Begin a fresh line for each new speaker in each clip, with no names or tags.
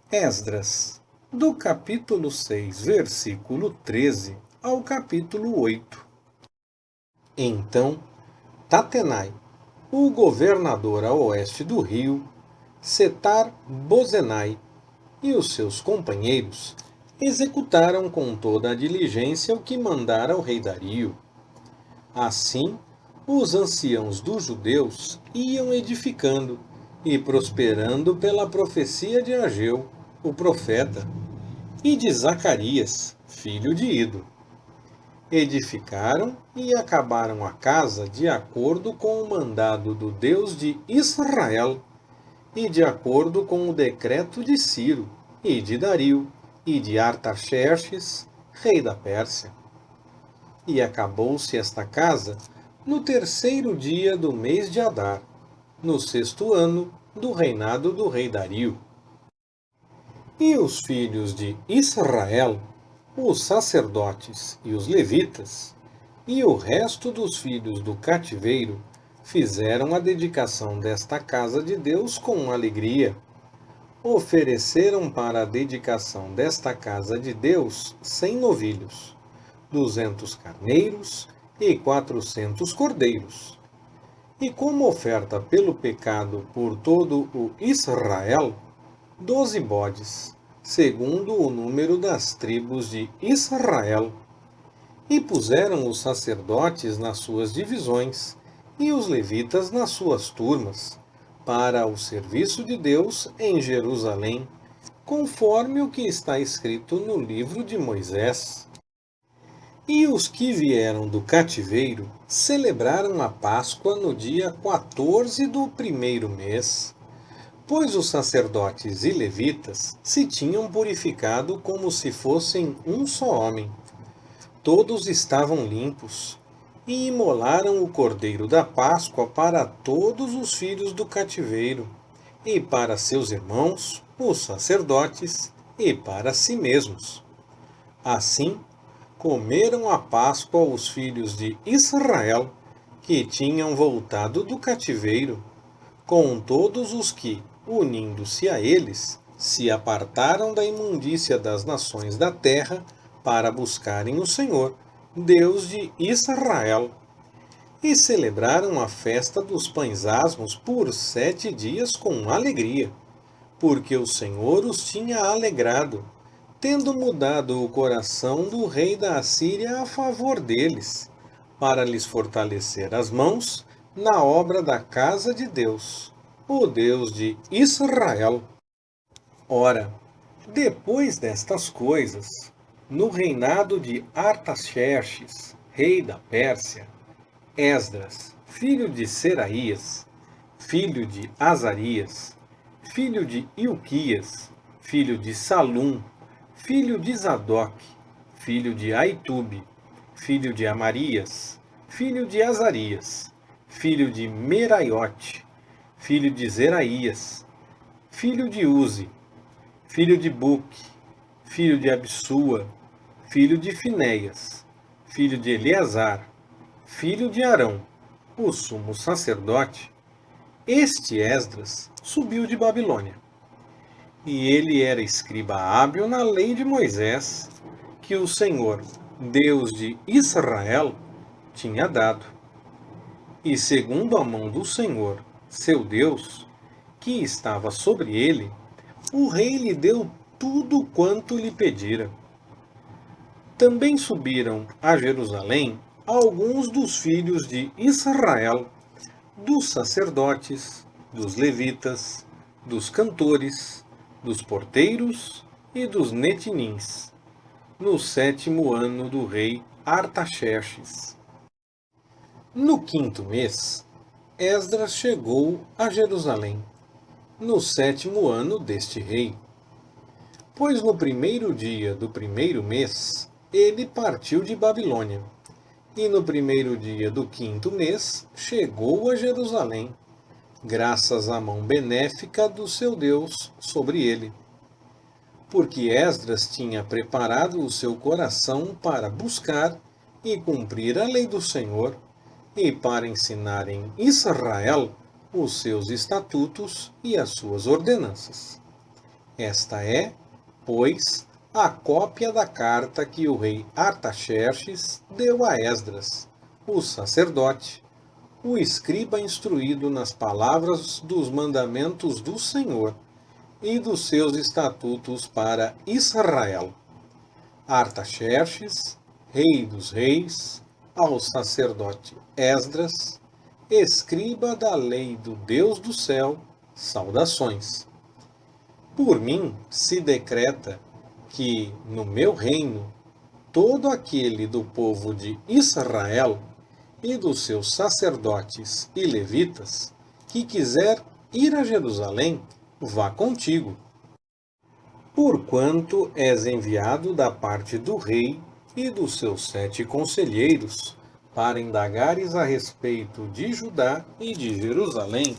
Esdras, do capítulo 6, versículo 13 ao capítulo 8. Então, Tatenai, o governador a oeste do rio, Setar-Bozenai e os seus companheiros executaram com toda a diligência o que mandara o rei Dario. Assim, os anciãos dos judeus iam edificando e prosperando pela profecia de Ageu, o profeta, e de Zacarias, filho de Ido. Edificaram e acabaram a casa de acordo com o mandado do Deus de Israel e de acordo com o decreto de Ciro e de Dario e de Artaxerxes, rei da Pérsia. E acabou-se esta casa no terceiro dia do mês de Adar, no sexto ano do reinado do rei Dario. E os filhos de Israel, os sacerdotes e os levitas, e o resto dos filhos do cativeiro, fizeram a dedicação desta casa de Deus com alegria. Ofereceram para a dedicação desta casa de Deus 100 novilhos, 200 carneiros e 400 cordeiros. E como oferta pelo pecado por todo o Israel, 12 bodes, segundo o número das tribos de Israel. E puseram os sacerdotes nas suas divisões, e os levitas nas suas turmas, para o serviço de Deus em Jerusalém, conforme o que está escrito no livro de Moisés. E os que vieram do cativeiro celebraram a Páscoa no dia 14 do primeiro mês, pois os sacerdotes e levitas se tinham purificado como se fossem um só homem. Todos estavam limpos, e imolaram o cordeiro da Páscoa para todos os filhos do cativeiro, e para seus irmãos, os sacerdotes, e para si mesmos. Assim, comeram a Páscoa os filhos de Israel, que tinham voltado do cativeiro, com todos os que, unindo-se a eles, se apartaram da imundícia das nações da terra para buscarem o Senhor, Deus de Israel. E celebraram a festa dos pães asmos por 7 dias com alegria, porque o Senhor os tinha alegrado, tendo mudado o coração do rei da Assíria a favor deles, para lhes fortalecer as mãos na obra da casa de Deus, o Deus de Israel. Ora, depois destas coisas, no reinado de Artaxerxes, rei da Pérsia, Esdras, filho de Seraías, filho de Azarias, filho de Ilquias, filho de Salum, filho de Zadok, filho de Aitube, filho de Amarias, filho de Azarias, filho de Meraiote, filho de Zeraías, filho de Uzi, filho de Buque, filho de Absua, filho de Finéias, filho de Eleazar, filho de Arão, o sumo sacerdote. Este Esdras subiu de Babilônia. E ele era escriba hábil na lei de Moisés, que o Senhor, Deus de Israel, tinha dado. E segundo a mão do Senhor, seu Deus, que estava sobre ele, o rei lhe deu tudo quanto lhe pedira. Também subiram a Jerusalém alguns dos filhos de Israel, dos sacerdotes, dos levitas, dos cantores, dos porteiros e dos netinins, no 7º ano do rei Artaxerxes. No 5º mês, Esdras chegou a Jerusalém, no 7º ano deste rei. Pois no primeiro dia do primeiro mês, ele partiu de Babilônia, e no primeiro dia do 5º mês, chegou a Jerusalém, graças à mão benéfica do seu Deus sobre ele. Porque Esdras tinha preparado o seu coração para buscar e cumprir a lei do Senhor, e para ensinar em Israel os seus estatutos e as suas ordenanças. Esta é, pois, a cópia da carta que o rei Artaxerxes deu a Esdras, o sacerdote, o escriba instruído nas palavras dos mandamentos do Senhor e dos seus estatutos para Israel. Artaxerxes, rei dos reis, ao sacerdote Esdras, escriba da lei do Deus do céu, saudações. Por mim se decreta que, no meu reino, todo aquele do povo de Israel e dos seus sacerdotes e levitas que quiser ir a Jerusalém, vá contigo. Porquanto és enviado da parte do rei e dos seus 7 conselheiros, para indagares a respeito de Judá e de Jerusalém,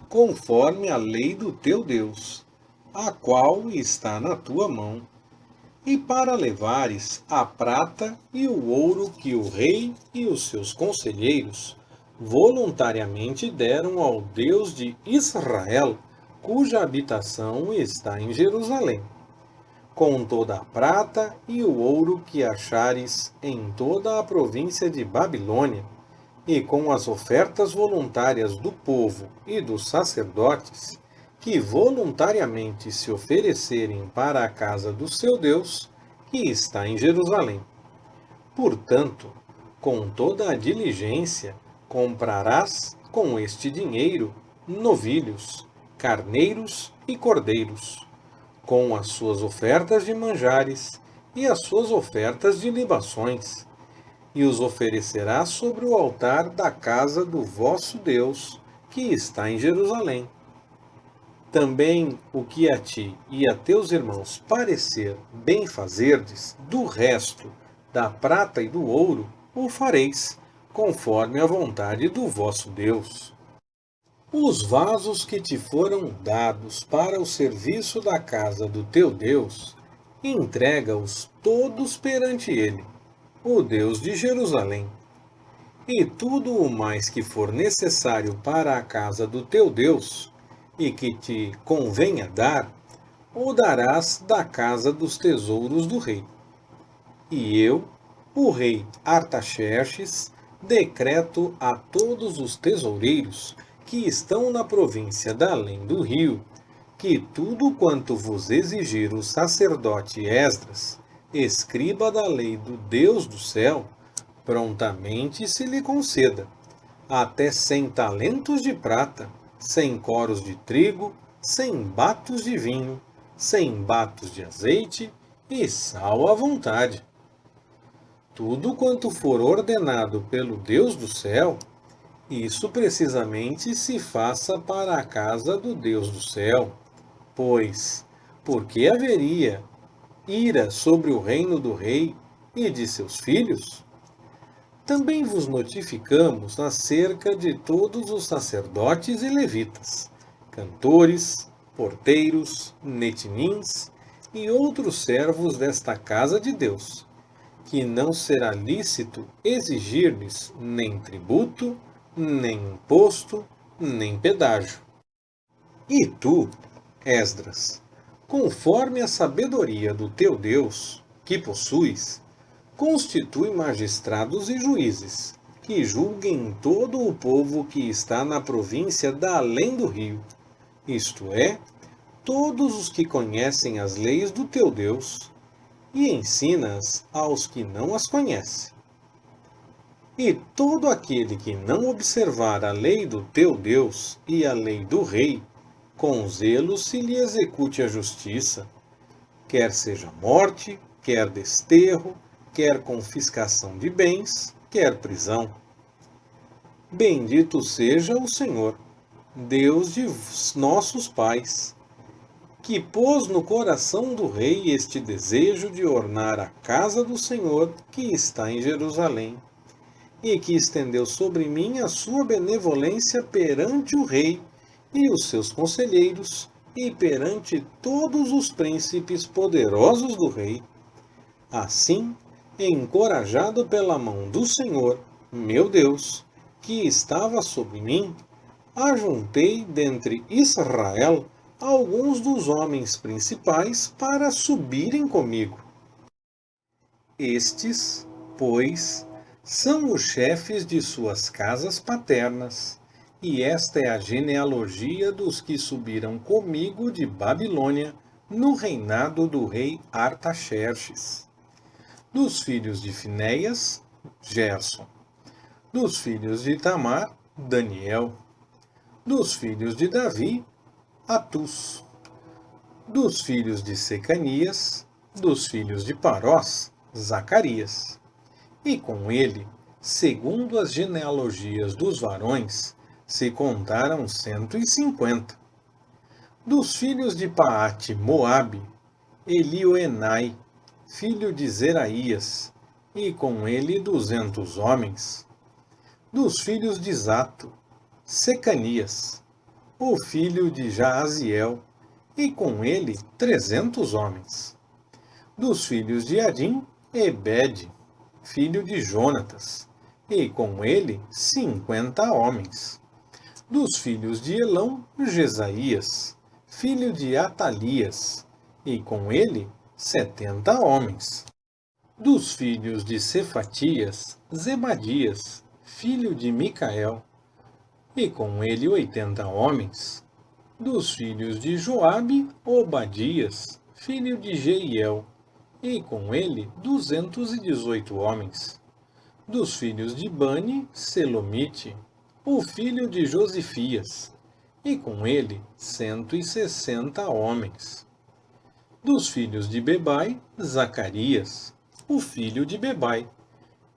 conforme a lei do teu Deus, a qual está na tua mão, e para levares a prata e o ouro que o rei e os seus conselheiros voluntariamente deram ao Deus de Israel, cuja habitação está em Jerusalém, com toda a prata e o ouro que achares em toda a província de Babilônia, e com as ofertas voluntárias do povo e dos sacerdotes, que voluntariamente se oferecerem para a casa do seu Deus, que está em Jerusalém. Portanto, com toda a diligência, comprarás com este dinheiro novilhos, carneiros e cordeiros, com as suas ofertas de manjares e as suas ofertas de libações, e os oferecerás sobre o altar da casa do vosso Deus, que está em Jerusalém. Também o que a ti e a teus irmãos parecer bem fazerdes, do resto da prata e do ouro, o fareis, conforme a vontade do vosso Deus. Os vasos que te foram dados para o serviço da casa do teu Deus, entrega-os todos perante ele, o Deus de Jerusalém. E tudo o mais que for necessário para a casa do teu Deus, e que te convenha dar, o darás da casa dos tesouros do rei. E eu, o rei Artaxerxes, decreto a todos os tesoureiros que estão na província da além do rio, que tudo quanto vos exigir o sacerdote Esdras, escriba da lei do Deus do céu, prontamente se lhe conceda, até 100 talentos de prata, 100 coros de trigo, 100 batos de vinho, 100 batos de azeite e sal à vontade. Tudo quanto for ordenado pelo Deus do céu, isso precisamente se faça para a casa do Deus do céu, pois, porque haveria ira sobre o reino do rei e de seus filhos? Também vos notificamos acerca de todos os sacerdotes e levitas, cantores, porteiros, netinins e outros servos desta casa de Deus, que não será lícito exigir-lhes nem tributo, nem imposto, nem pedágio. E tu, Esdras, conforme a sabedoria do teu Deus, que possuis, constitui magistrados e juízes, que julguem todo o povo que está na província da além do rio, isto é, todos os que conhecem as leis do teu Deus, e ensina-as aos que não as conhecem. E todo aquele que não observar a lei do teu Deus e a lei do rei, com zelo se lhe execute a justiça, quer seja morte, quer desterro, quer confiscação de bens, quer prisão. Bendito seja o Senhor, Deus de nossos pais, que pôs no coração do rei este desejo de ornar a casa do Senhor que está em Jerusalém, e que estendeu sobre mim a sua benevolência perante o rei e os seus conselheiros, e perante todos os príncipes poderosos do rei. Assim, encorajado pela mão do Senhor, meu Deus, que estava sobre mim, ajuntei dentre Israel alguns dos homens principais para subirem comigo. Estes, pois, são os chefes de suas casas paternas, e esta é a genealogia dos que subiram comigo de Babilônia no reinado do rei Artaxerxes. Dos filhos de Finéias, Gerson. Dos filhos de Tamar, Daniel. Dos filhos de Davi, Atus. Dos filhos de Secanias, dos filhos de Parós, Zacarias. E com ele, segundo as genealogias dos varões, se contaram 150. Dos filhos de Paate, Moabe, Elioenai, filho de Zeraías, e com ele 200 homens. Dos filhos de Zato, Secanias, o filho de Jaaziel, e com ele 300 homens. Dos filhos de Adim, Ebede, filho de Jonatas, e com ele 50 homens. Dos filhos de Elão, Jesaías, filho de Atalias, e com ele 70 homens. Dos filhos de Cefatias, Zebadias, filho de Micael, e com ele 80 homens. Dos filhos de Joabe, Obadias, filho de Jeiel, e com ele 218 homens. Dos filhos de Bani, Selomite, o filho de Josifias, e com ele 160 homens. Dos filhos de Bebai, Zacarias, o filho de Bebai,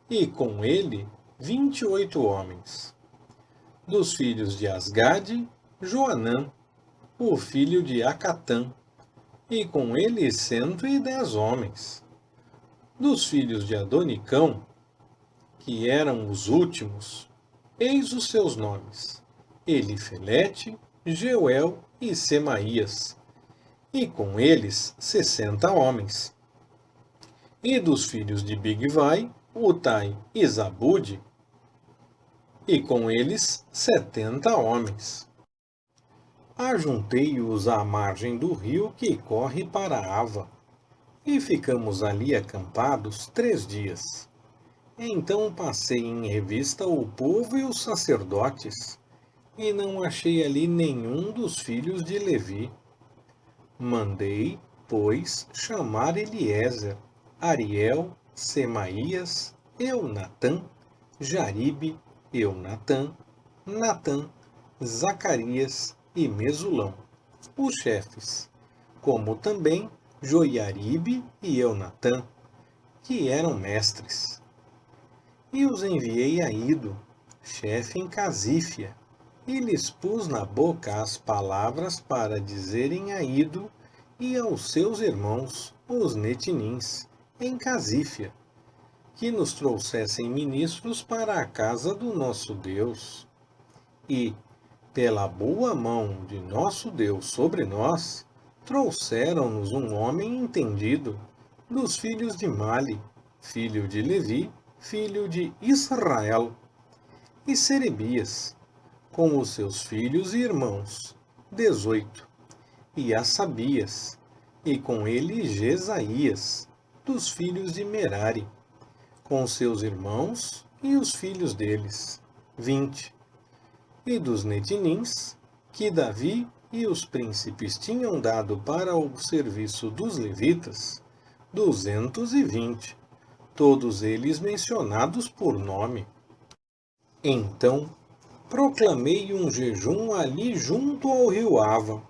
e com ele 28 homens. Dos filhos de Asgade, Joanã, o filho de Acatã, e com ele 110 homens. Dos filhos de Adonicão, que eram os últimos, eis os seus nomes: Elifelete, Jeuel e Semaías, e com eles 60 homens. E dos filhos de Bigvai, Utai e Zabude, e com eles 70 homens. Ajuntei-os à margem do rio que corre para Ava, e ficamos ali acampados 3 dias. Então passei em revista o povo e os sacerdotes, e não achei ali nenhum dos filhos de Levi. Mandei, pois, chamar Eliezer, Ariel, Semaías, Eunatã, Jaribe, Eunatã, Natã, Zacarias e Mesulão, os chefes, como também Joiaribe e Eunatã, que eram mestres. E os enviei a Ido, chefe em Casífia, e lhes pus na boca as palavras para dizerem a Ido e aos seus irmãos, os netinins, em Casífia, que nos trouxessem ministros para a casa do nosso Deus. E, pela boa mão de nosso Deus sobre nós, trouxeram-nos um homem entendido, dos filhos de Mali, filho de Levi, filho de Israel, e Serebias, com os seus filhos e irmãos, 18, e Assabias, e com ele Jesaías, dos filhos de Merari, com seus irmãos e os filhos deles, 20, e dos netinins, que Davi e os príncipes tinham dado para o serviço dos levitas, 220, todos eles mencionados por nome. Então proclamei um jejum ali junto ao rio Ava,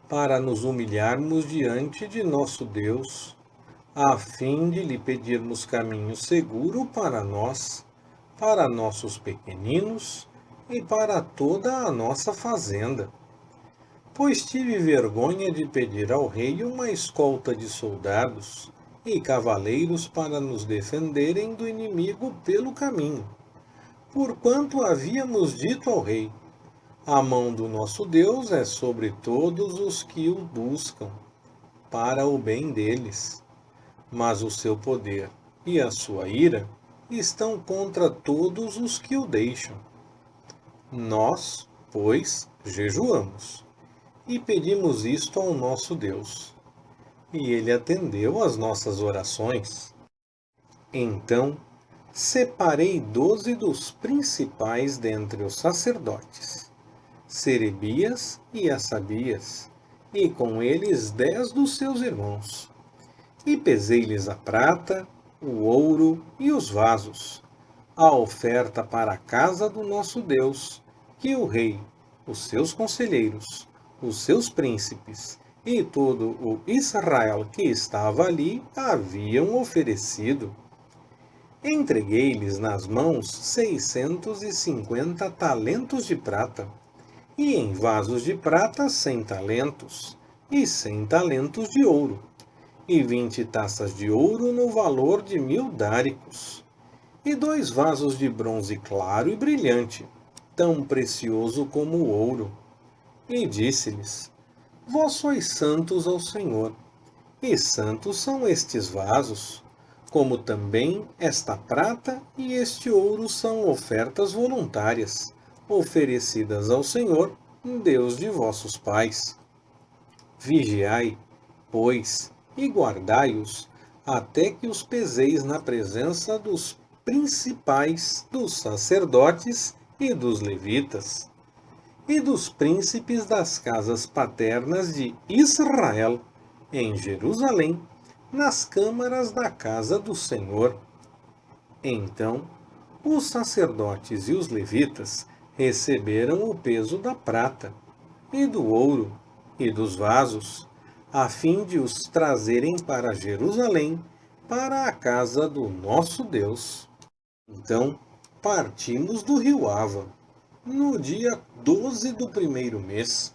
para nos humilharmos diante de nosso Deus, a fim de lhe pedirmos caminho seguro para nós, para nossos pequeninos e para toda a nossa fazenda. Pois tive vergonha de pedir ao rei uma escolta de soldados e cavaleiros para nos defenderem do inimigo pelo caminho, porquanto havíamos dito ao rei: a mão do nosso Deus é sobre todos os que o buscam, para o bem deles, mas o seu poder e a sua ira estão contra todos os que o deixam. Nós, pois, jejuamos, e pedimos isto ao nosso Deus. E ele atendeu às nossas orações. Então, separei 12 dos principais dentre os sacerdotes, Serebias e Assabias, e com eles 10 dos seus irmãos. E pesei-lhes a prata, o ouro e os vasos, a oferta para a casa do nosso Deus, que o rei, os seus conselheiros, os seus príncipes e todo o Israel que estava ali haviam oferecido. Entreguei-lhes nas mãos 650 talentos de prata, e em vasos de prata 100 talentos, e 100 talentos de ouro, e 20 taças de ouro no valor de 1000 dáricos, e 2 vasos de bronze claro e brilhante, tão precioso como o ouro. E disse-lhes: Vós sois santos ao Senhor, e santos são estes vasos, como também esta prata e este ouro são ofertas voluntárias, oferecidas ao Senhor, Deus de vossos pais. Vigiai, pois, e guardai-os, até que os peseis na presença dos principais, dos sacerdotes e dos levitas, e dos príncipes das casas paternas de Israel, em Jerusalém, nas câmaras da casa do Senhor. Então, os sacerdotes e os levitas receberam o peso da prata, e do ouro, e dos vasos, a fim de os trazerem para Jerusalém, para a casa do nosso Deus. Então, partimos do rio Ava, no dia 12 do primeiro mês,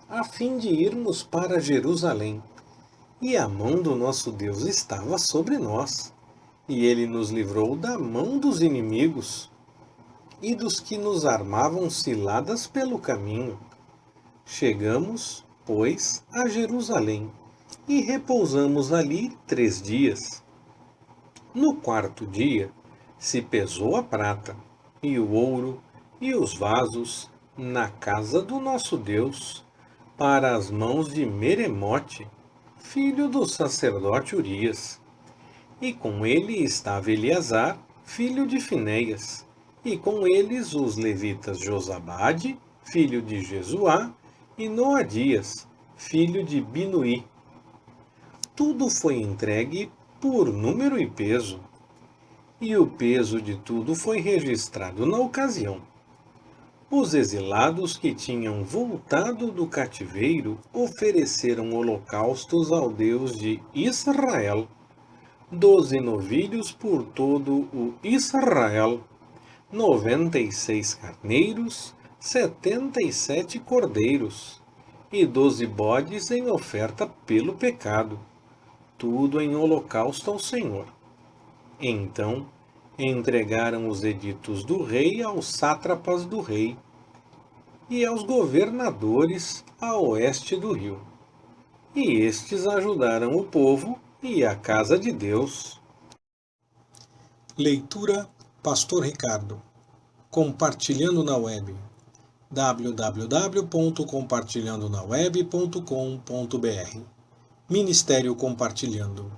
a fim de irmos para Jerusalém. E a mão do nosso Deus estava sobre nós, e ele nos livrou da mão dos inimigos e dos que nos armavam ciladas pelo caminho. Chegamos, pois, a Jerusalém, e repousamos ali 3 dias. No 4º dia, se pesou a prata, e o ouro, e os vasos, na casa do nosso Deus, para as mãos de Meremote, filho do sacerdote Urias. E com ele estava Eleazar, filho de Finéias, e com eles os levitas Josabade, filho de Jesuá, e Noadias, filho de Binuí. Tudo foi entregue por número e peso, e o peso de tudo foi registrado na ocasião. Os exilados que tinham voltado do cativeiro ofereceram holocaustos ao Deus de Israel, 12 novilhos por todo o Israel, 96 carneiros, 77 cordeiros, e 12 bodes em oferta pelo pecado, tudo em holocausto ao Senhor. Então entregaram os editos do rei aos sátrapas do rei e aos governadores a oeste do rio. E estes ajudaram o povo e a casa de Deus. Leitura Pastor Ricardo. Compartilhando na web. www.compartilhandonaweb.com.br Ministério Compartilhando.